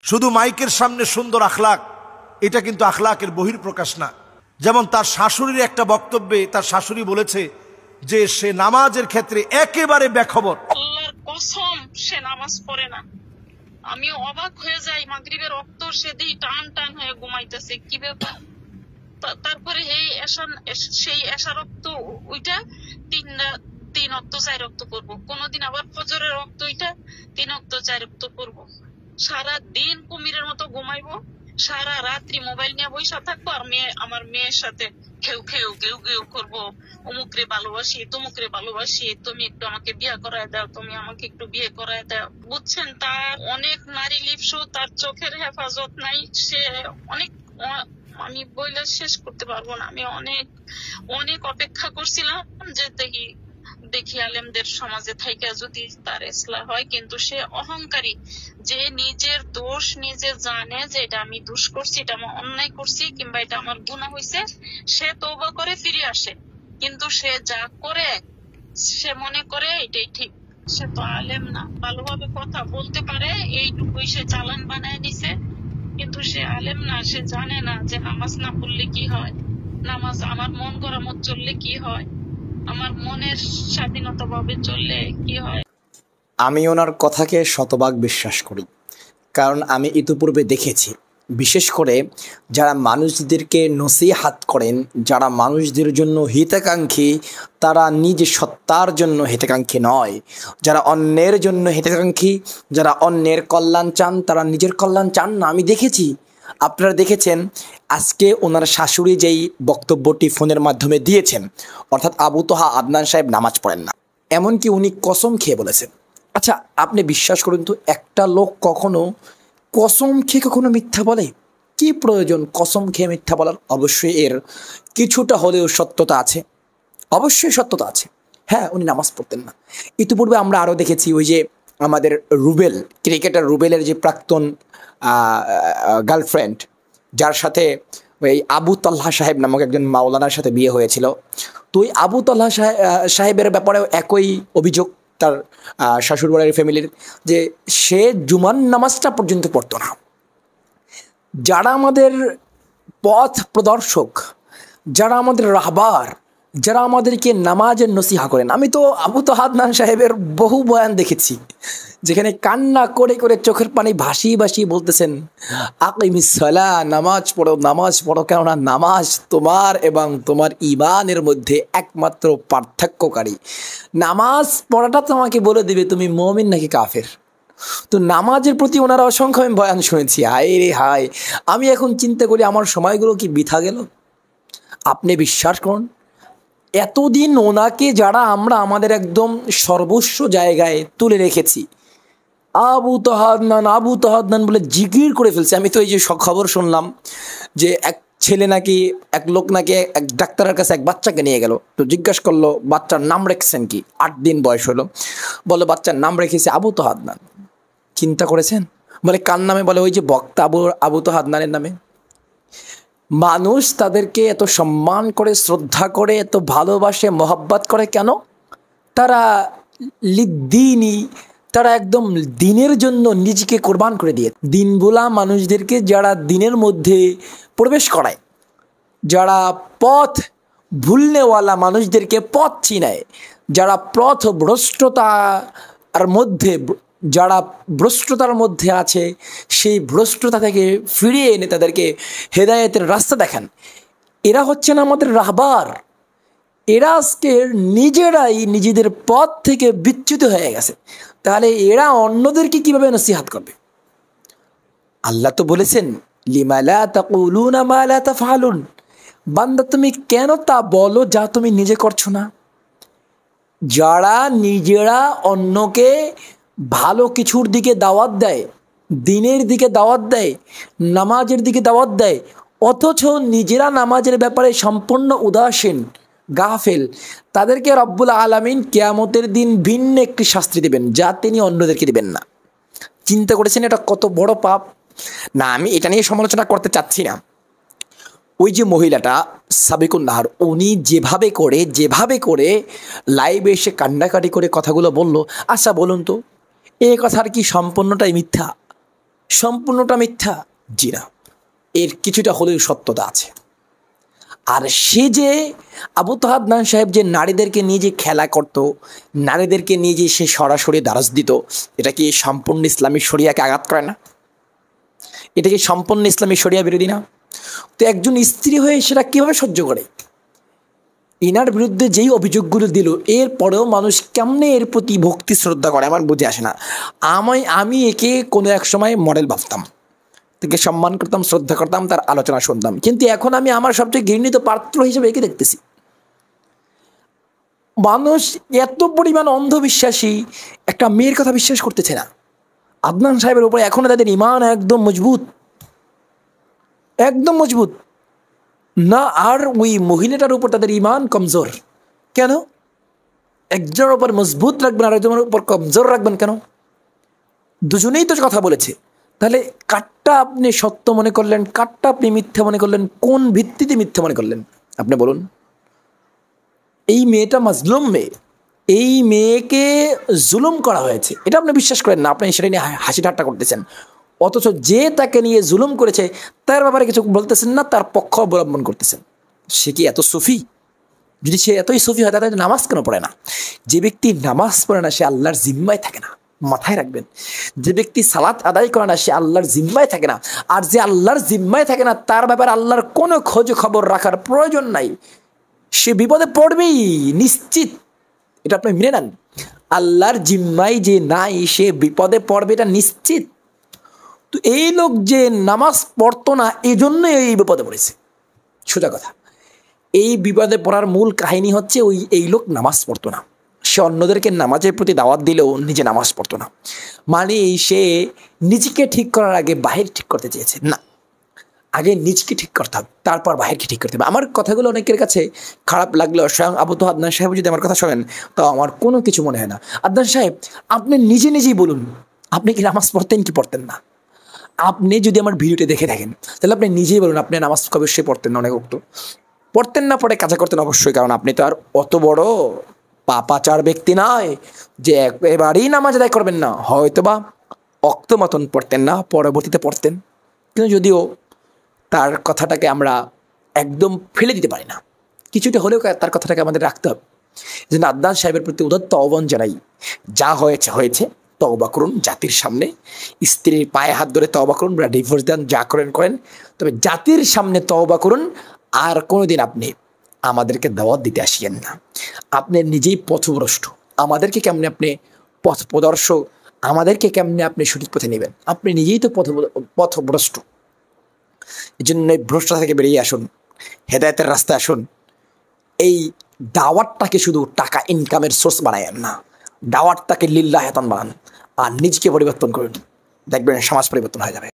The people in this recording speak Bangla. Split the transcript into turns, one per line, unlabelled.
শুধু মাইকের সামনে সুন্দর আখলাক, এটা কিন্তু আখলাকের বহির্প্রকাশ না। যেমন তার শাশুড়ির একটা বক্তব্যে তার শাশুড়ি বলেছে যে সে নামাজের ক্ষেত্রে একেবারে বেখবর।
আল্লাহর কসম সে নামাজ পড়ে না। আমি অবাক হয়ে যাই, মাগরিবের রক্ত সে দিয়ে টান টান হয়ে ঘুমাইতেছে, কি ব্যাপার। তারপরে সেই এশা রক্ত ওইটা তিন রক্ত 4 রক্ত করবো, কোনদিন আবার ফজরের রক্ত ওইটা 3 রক্ত 4 রক্ত করবো। সারা দিন কুমিরের মতো ঘুমাইবো, সারা রাত্রি মোবাইল নিয়ে বসে থাকবো, আর আমার মেয়ের সাথে ঘেউ ঘেউ ঘেউ ঘেউ করবো, অমুকরে ভালোবাসি, তমুকরে ভালোবাসি, তুমি একটু আমাকে বিয়ে করায় দাও, তুমি আমাকে একটু বিয়ে করায় দাও। বুঝছেন, তার অনেক নারী লিপসু, তার চোখের হেফাজত নাই। সে অনেক, আমি বইলে শেষ করতে পারবো না। আমি অনেক অনেক অপেক্ষা করছিলাম যে দেখি আলেমদের সমাজে থাইকা যদি তার ইসলাহ হয়, কিন্তু সে অহংকারী, যে নিজের দোষ নিজে জানে যে এটা আমি দোষ করছি, এটা আমি অন্যায় করছি, কিংবা এটা আমার গুনাহ হয়েছে, সে তওবা করে ফিরে আসে। কিন্তু সে যা করে সে মনে করে এটাই ঠিক। সে তো আলেম না, ভালোভাবে কথা বলতে পারে এইটুকুই সে চালান বানায় নিছে, কিন্তু সে আলেম না। সে জানে না যে নামাজ না পড়লে কি হয়, নামাজ আমার মন গড়া মত চললে কি হয়, আমার মনের স্বাধীনতা ভাবে চললে কি হয়।
আমি ওনার কথাকে শতভাগ বিশ্বাস করি, কারণ আমি ইতিপূর্বে দেখেছি, বিশেষ করে যারা মানুষদেরকে নসিহাত করেন, যারা মানুষদের জন্য হিতাকাঙ্ক্ষী, তারা নিজ সত্তার জন্য হিতাকাঙ্ক্ষী নয়। যারা অন্যের জন্য হিতাকাঙ্ক্ষী, যারা অন্যের কল্যাণ চান, তারা নিজের কল্যাণ চান না। আমি দেখেছি, আপনারা দেখেছেন, আজকে ওনার শাশুড়ি যেই বক্তব্যটি ফোনের মাধ্যমে দিয়েছেন, অর্থাৎ আবু তোহা আদনান সাহেব নামাজ পড়েন না, এমনকি উনি কসম খেয়ে বলেছেন। আচ্ছা, আপনি বিশ্বাস করুন তো, একটা লোক কখনো কসম খেয়ে কখনো মিথ্যা বলে? কি প্রয়োজন কসম খেয়ে মিথ্যা বলার? অবশ্যই এর কিছুটা হলেও সত্যতা আছে, অবশ্যই সত্যতা আছে। হ্যাঁ, উনি নামাজ পড়তেন না। ইতিপূর্বে আমরা আরও দেখেছি, ওই যে আমাদের রুবেল, ক্রিকেটার রুবেলের যে প্রাক্তন গার্লফ্রেন্ড, যার সাথে ওই আবু তালহা সাহেব নামক একজন মাওলানার সাথে বিয়ে হয়েছিল, তো ওই আবু তালহা সাহেবের ব্যাপারেও একই অভিযোগ তার শ্বশুরবাড়ির ফ্যামিলির, যে সে জুমার নামাজটা পর্যন্ত পড়তো না। যারা আমাদের পথ প্রদর্শক, যারা আমাদের রাহবার, যারা আমাদেরকে নামাজের নসিহা করেন, আমি তো আবু তোহা আদনান সাহেবের বহু বয়ান দেখেছি, যেখানে কান্না করে করে চোখের পানি ভাসিয়ে ভাসিয়ে বলতেছেন, আকিমিস সালাহ, নামাজ পড়ো, নামাজ পড়ো, কেননা নামাজ তোমার এবং তোমার ঈমানের মধ্যে একমাত্র পার্থক্যকারী। নামাজ পড়াটা তোমাকে বলে দিবে তুমি মুমিন নাকি কাফের। তো নামাজের প্রতি ওনারা অসংখ্য আমি বয়ান শুনেছি। হায় রে হায়, আমি এখন চিন্তা করি আমার সময়গুলো কি বৃথা গেল। আপনি বিশ্বাস করুন, এতদিন ওনাকে যারা আমরা আমাদের একদম সর্বস্ব জায়গায় তুলে রেখেছি, আবু তোহা আদনান বলে জিকির করে ফেলছে। আমি তো এই যে খবর শুনলাম যে এক লোক নাকি এক ডাক্তারের কাছে এক বাচ্চাকে নিয়ে গেল, তো জিজ্ঞাসা করলো বাচ্চার নাম রেখেছেন কি, 8 দিন বয়স হলো, বলো বাচ্চার নাম রেখেছে আবু তোহা আদনান। চিন্তা করেছেন? বলে কার নামে? বলে ওই যে বক্তা আবু তোহা আদনানের নামে। মানুষ তাদেরকে এত সম্মান করে, শ্রদ্ধা করে, এত ভালোবাসে, মহব্বত করে কেন? তারা লিদ্দিনী, তারা একদম দিনের জন্য নিজেকে কোরবান করে দিয়ে, দিনভোলা মানুষদেরকে যারা দিনের মধ্যে প্রবেশ করায়, যারা পথ ভুলনেওয়ালা মানুষদেরকে পথ চিনায়, যারা যারা ভ্রষ্টতার মধ্যে আছে, সেই ভ্রষ্টতা থেকে ফিরিয়ে এনে তাদেরকে হেদায়েতের রাস্তা দেখান, এরা হচ্ছেন আমাদের রাহবার। এরা আজকে নিজেরাই নিজেদের পথ থেকে বিচ্যুত হয়ে গেছে, তাহলে এরা অন্যদেরকে কিভাবে নসিহাত করবে? আল্লাহ তো বলেছেন, লিমা লা তাকুলুনা মা লা তাফআলুন, বান্দা তুমি কেন তা বলো যা তুমি নিজে করছো না। যারা নিজেরা অন্যকে ভালো কিছুর দিকে দাওয়াত দেয়, দিনের দিকে দাওয়াত দেয়, নামাজের দিকে দাওয়াত দেয়, অথচ নিজেরা নামাজের ব্যাপারে সম্পূর্ণ উদাসীন, গাফেল, তাদেরকে রব্বুল আলামিন কিয়ামতের দিন ভিন্ন একটি শাস্তি দেবেন, যা তিনি অন্যদেরকে দিবেন না। চিন্তা করেছেন এটা কত বড় পাপ? না, আমি এটা নিয়ে সমালোচনা করতে চাচ্ছি না। ওই যে মহিলাটা সাবিকুন নাহার, উনি যেভাবে করে লাইভে এসে কান্নাকাটি করে কথাগুলো বলল, আচ্ছা বলুন তো, এই কথার কি সম্পূর্ণটাই মিথ্যা? সম্পূর্ণটা মিথ্যা? জি না, এর কিছুটা হলেও সত্যতা আছে। আর সে যে আবু তাহের আদনান সাহেব যে নারীদেরকে নিয়ে যে খেলা করত, নারীদেরকে নিয়ে যে সে সরাসরি দারাজ দিত, এটা কি সম্পূর্ণ ইসলামী শরিয়াকে আঘাত করে না? এটা কি সম্পূর্ণ ইসলামী শরিয়া বিরোধী না? তো একজন স্ত্রী হয়ে সেটা কীভাবে সহ্য করে? ইনার বিরুদ্ধে যেই অভিযোগগুলো দিল, এরপরেও মানুষ কেমনে এর প্রতি ভক্তি শ্রদ্ধা করে আমার বুঝে আসে না। আমি একে কোনো এক সময় মডেল ভাবতাম, তাকে সম্মান করতাম, শ্রদ্ধা করতাম, তার আলোচনা শুনতাম, কিন্তু এখন আমি আমার সবচেয়ে ঘৃণিত পাত্র হিসেবে একে দেখতেছি। মানুষ এত পরিমাণ অন্ধবিশ্বাসী, একটা মেয়ের কথা বিশ্বাস করতেছে না। আদনান সাহেবের উপরে এখনও তাদের ইমান একদম মজবুত, একদম মজবুত না। আর ওই মহিলাটার উপর তাদের ইমান কমজোর। কেন? একজনের উপর মজবুত রাখবেন আর একজনের উপর কমজোর রাখবেন কেন? দুজনেই তো কথা বলেছে, তাহলে কারটা আপনি সত্য মনে করলেন, কারটা আপনি মিথ্যা মনে করলেন, কোন ভিত্তিতে মিথ্যা মনে করলেন আপনি বলুন? এই মেয়েটা মাজলুম মেয়ে, এই মেয়েকে জুলুম করা হয়েছে, এটা আপনি বিশ্বাস করেন না, আপনি সেটা নিয়ে হাসি ঠাট্টা করতেছেন। অথচ যে তাকে নিয়ে জুলুম করেছে তার ব্যাপারে কিছু বলতেছেন না, তার পক্ষ অবলম্বন করতেছেন। সে কি এত সুফি? যদি সে এতই সুফি হয় তাহলে নামাজ কেন পড়ে না? যে ব্যক্তি নামাজ পড়ে না সে আল্লাহর জিম্মায় থাকে না, মাথায় রাখবেন। যে ব্যক্তি সালাত আদায় করে না সে আল্লাহর জিম্মায় থাকে না। আর যে আল্লাহর জিম্মায় থাকে না তার ব্যাপারে আল্লাহর কোনো খোঁজ খবর রাখার প্রয়োজন নাই, সে বিপদে পড়বেই নিশ্চিত। এটা আপনি মেনে নেন। আল্লাহর জিম্মায় যে নাই সে বিপদে পড়বে, এটা নিশ্চিত। তো এই লোক যে নামাজ পড়তো না এই জন্য এই বিপদে পড়েছে, সোজা কথা। এই বিপদে পড়ার মূল কাহিনী হচ্ছে এই লোক নামাজ পড়তো না। সে অন্যদেরকে নামাজের প্রতি দাওয়াত দিলেও নিজে নামাজ পড়তো না। মানে সে নিজেকে ঠিক করার আগে বাহির ঠিক করতে চেয়েছে না, আগে নিজকে ঠিক করতে হবে, তারপর বাহিরকে ঠিক করতে হবে। আমার কথাগুলো অনেকের কাছে খারাপ লাগলেও স্বয়ং আবু তাহের আদনান সাহেব যদি আমার কথা শোনেন তাও আমার কোনো কিছু মনে হয় না। আদনান সাহেব, আপনি নিজেই বলুন, আপনি কি নামাজ পড়তেন কি পড়তেন না? আপনি যদি আমার ভিডিওটি দেখে থাকেন তাহলে আপনি নিজেই বলুন আপনি নামাজ অবশ্যই পড়তেন না, অনেক উক্ত পড়তেন না, পড়ে কাজা করতেন অবশ্যই, কারণ আপনি তো আর অত বড় পাপাচার ব্যক্তি নয় যে একেবারেই নামাজ আদায় করবেন না। হয়তোবা অক্ত মতন পড়তেন না, পরবর্তীতে পড়তেন, কিন্তু যদিও তার কথাটাকে আমরা একদম ফেলে দিতে পারি না, কিছুটা হলেও তার কথাটাকে আমাদের রাখতে হবে। যে আদনান সাহেবের প্রতি উদাত্ত আহ্বান জানাই, যা হয়েছে হয়েছে, তওবা করুন জাতির সামনে, স্ত্রীর পায়ে হাত ধরে তওবা করুন বা ডিভোর্স দেন, যা করেন, তবে জাতির সামনে তওবা করুন। আর কোনোদিন আপনি আমাদেরকে দাওয়াত দিতে আসিয়েন না। আপনি নিজেই পথভ্রষ্ট, আমাদেরকে কেমনে আপনি পথ প্রদর্শক, আমাদেরকে কেমনে আপনি সঠিক পথে নেবেন? আপনি নিজেই তো পথভ্রষ্ট। এই জন্য ভ্রষ্টতা থেকে বেরিয়ে আসুন, হেদায়েতের রাস্তায় আসুন। এই দাওয়াতটাকে শুধু টাকা ইনকামের সোর্স বানায়েন না, দাওয়াতটাকে লিল্লাহ বানান আর নিজকে পরিবর্তন করুন, দেখবেন সমাজ পরিবর্তন হয়ে যাবে।